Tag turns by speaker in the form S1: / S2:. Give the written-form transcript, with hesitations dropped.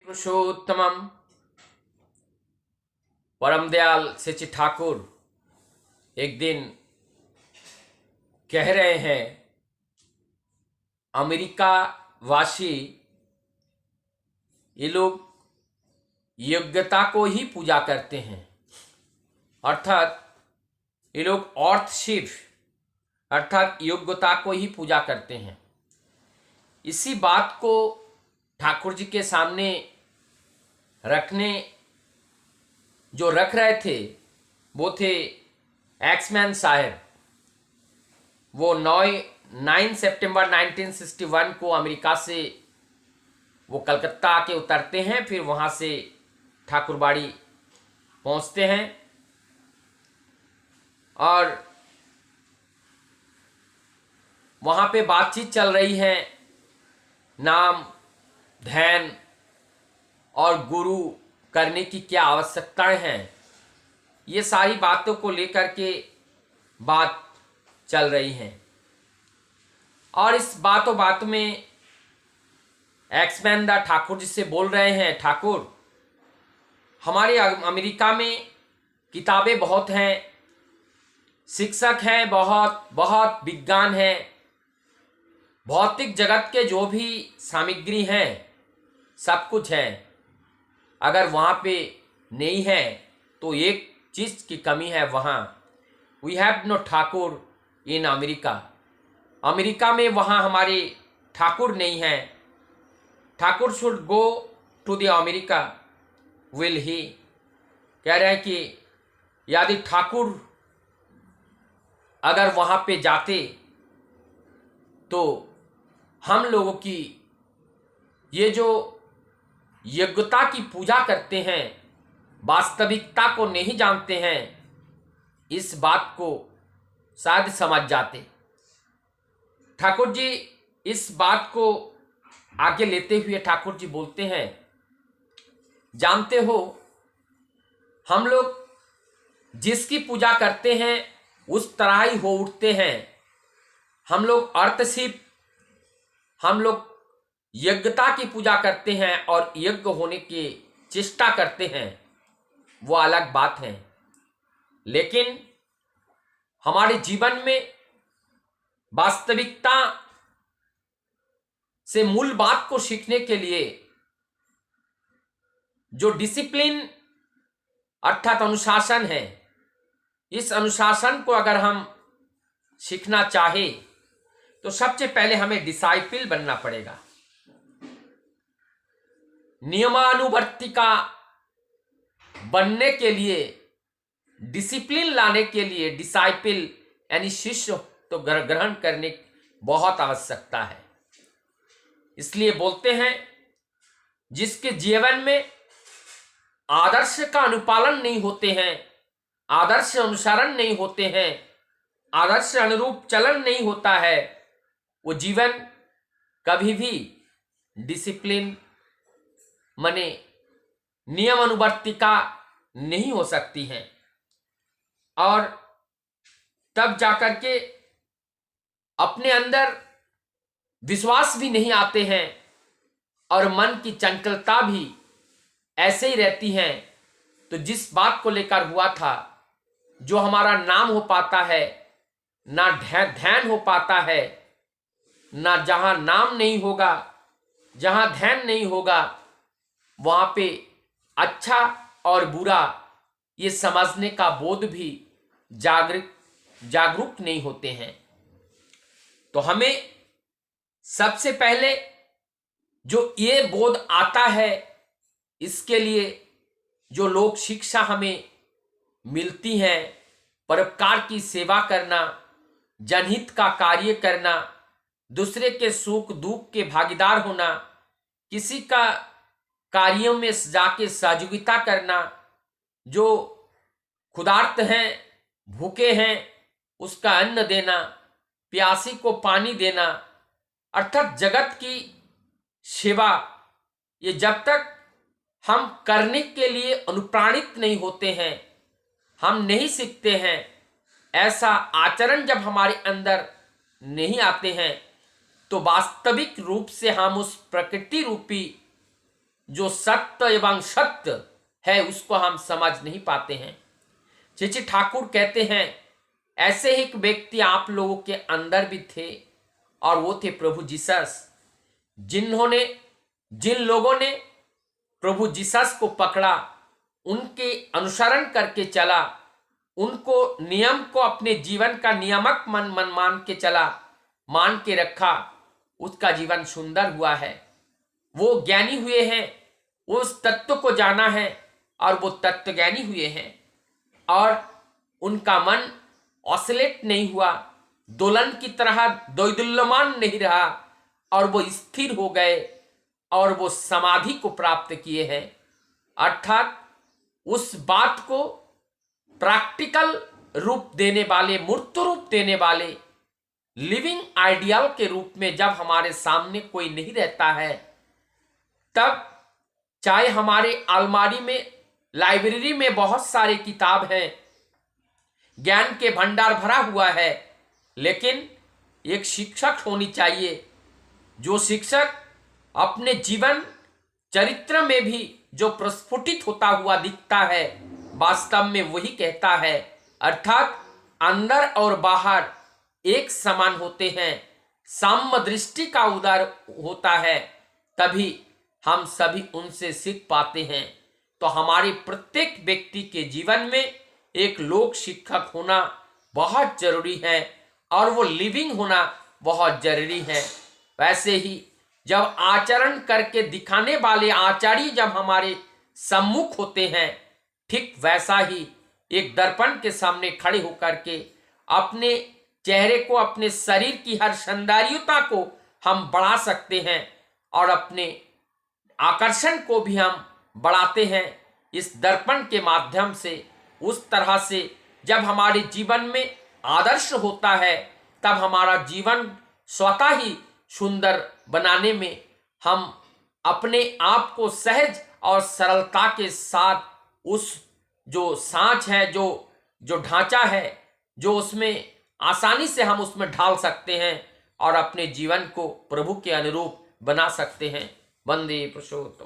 S1: पुरुषोत्तमम परम दयाल सेची ठाकुर एक दिन कह रहे हैं, अमेरिका वासी ये लोग योग्यता को ही पूजा करते हैं, अर्थात ये लोग ऑर्थशिप अर्थात योग्यता को ही पूजा करते हैं। इसी बात को ठाकुर जी के सामने रख रहे थे वो थे एक्समैन साहब। वो 9 सितंबर 1961 को अमेरिका से वो कलकत्ता आके उतरते हैं, फिर वहाँ से ठाकुरबाड़ी पहुँचते हैं और वहाँ पे बातचीत चल रही है, नाम ध्यान और गुरु करने की क्या आवश्यकताएं हैं, ये सारी बातों को लेकर के बात चल रही है। और इस बातों में एक्समैन दा ठाकुर जी से बोल रहे हैं, ठाकुर हमारे अमेरिका में किताबें बहुत हैं, शिक्षक हैं, बहुत बहुत विज्ञान है, भौतिक जगत के जो भी सामग्री हैं सब कुछ है। अगर वहाँ पे नहीं है तो एक चीज़ की कमी है वहाँ। We have no Thakur in America. America में वहाँ हमारे ठाकुर नहीं है। Thakur should go to the America. विल ही कह रहे हैं कि यदि ठाकुर अगर वहाँ पे जाते तो हम लोगों की ये जो योग्यता की पूजा करते हैं, वास्तविकता को नहीं जानते हैं, इस बात को शायद समझ जाते। ठाकुर जी इस बात को आगे लेते हुए ठाकुर जी बोलते हैं, जानते हो हम लोग जिसकी पूजा करते हैं उस तरह ही हो उठते हैं। हम लोग अर्थशिप, हम लोग यज्ञता की पूजा करते हैं और यज्ञ होने की चेष्टा करते हैं, वो अलग बात है। लेकिन हमारे जीवन में वास्तविकता से मूल बात को सीखने के लिए जो डिसिप्लिन अर्थात अनुशासन है, इस अनुशासन को अगर हम सीखना चाहे तो सबसे पहले हमें डिसाइपल बनना पड़ेगा। नियमानुवर्तिका बनने के लिए, डिसिप्लिन लाने के लिए डिसाइपल यानी शिष्य तो ग्रहण करने बहुत आवश्यकता है। इसलिए बोलते हैं, जिसके जीवन में आदर्श का अनुपालन नहीं होते हैं, आदर्श अनुसरण नहीं होते हैं, आदर्श अनुरूप चलन नहीं होता है, वो जीवन कभी भी डिसिप्लिन माने नियम अनुवर्तिका नहीं हो सकती हैं। और तब जाकर के अपने अंदर विश्वास भी नहीं आते हैं और मन की चंचलता भी ऐसे ही रहती है। तो जिस बात को लेकर हुआ था, जो हमारा नाम हो पाता है, ना ध्यान हो पाता है, ना जहां नाम नहीं होगा, जहां ध्यान नहीं होगा, वहां पे अच्छा और बुरा ये समझने का बोध भी जागरूक नहीं होते हैं। तो हमें सबसे पहले जो ये बोध आता है, इसके लिए जो लोक शिक्षा हमें मिलती है, परोपकार की सेवा करना, जनहित का कार्य करना, दूसरे के सुख दुख के भागीदार होना, किसी का कार्यों में जाके सहयोगिता करना, जो क्षुधार्त हैं, भूखे हैं, उसका अन्न देना, प्यासी को पानी देना, अर्थात जगत की सेवा, ये जब तक हम करने के लिए अनुप्राणित नहीं होते हैं, हम नहीं सीखते हैं, ऐसा आचरण जब हमारे अंदर नहीं आते हैं, तो वास्तविक रूप से हम उस प्रकृति रूपी जो सत्य एवं सत्य है उसको हम समझ नहीं पाते हैं। श्री ठाकुर कहते हैं ऐसे ही एक व्यक्ति आप लोगों के अंदर भी थे और वो थे प्रभु जीसस, जिन लोगों ने प्रभु जीसस को पकड़ा, उनके अनुसरण करके चला, उनको नियम को अपने जीवन का नियामक मन मान के चला, मान के रखा, उसका जीवन सुंदर हुआ है। वो ज्ञानी हुए हैं, उस तत्व को जाना है और वो तत्व ज्ञानी हुए हैं और उनका मन ऑसिलेट नहीं हुआ, दोलन की तरह दोदुल्यमान नहीं रहा और वो स्थिर हो गए और वो समाधि को प्राप्त किए हैं। अर्थात उस बात को प्रैक्टिकल रूप देने वाले, मूर्त रूप देने वाले, लिविंग आइडियल के रूप में जब हमारे सामने कोई नहीं रहता है, तब चाहे हमारे अलमारी में, लाइब्रेरी में बहुत सारे किताब हैं, ज्ञान के भंडार भरा हुआ है, लेकिन एक शिक्षक होनी चाहिए, जो शिक्षक अपने जीवन चरित्र में भी जो प्रस्फुटित होता हुआ दिखता है, वास्तव में वही कहता है। अर्थात अंदर और बाहर एक समान होते हैं, साम्य दृष्टि का उदय होता है, तभी हम सभी उनसे सीख पाते हैं। तो हमारे प्रत्येक व्यक्ति के जीवन में एक लोक शिक्षक होना बहुत जरूरी है और वो लिविंग होना बहुत जरूरी है। वैसे ही जब आचरण करके दिखाने वाले आचार्य जब हमारे सम्मुख होते हैं, ठीक वैसा ही एक दर्पण के सामने खड़े होकर के अपने चेहरे को, अपने शरीर की हर सौंदर्यता को हम बढ़ा सकते हैं और अपने आकर्षण को भी हम बढ़ाते हैं इस दर्पण के माध्यम से। उस तरह से जब हमारे जीवन में आदर्श होता है, तब हमारा जीवन स्वतः ही सुंदर बनाने में हम अपने आप को सहज और सरलता के साथ उस जो सांच है, जो ढांचा है, जो उसमें आसानी से हम उसमें ढाल सकते हैं और अपने जीवन को प्रभु के अनुरूप बना सकते हैं। वंदे पुरुषोत्तम।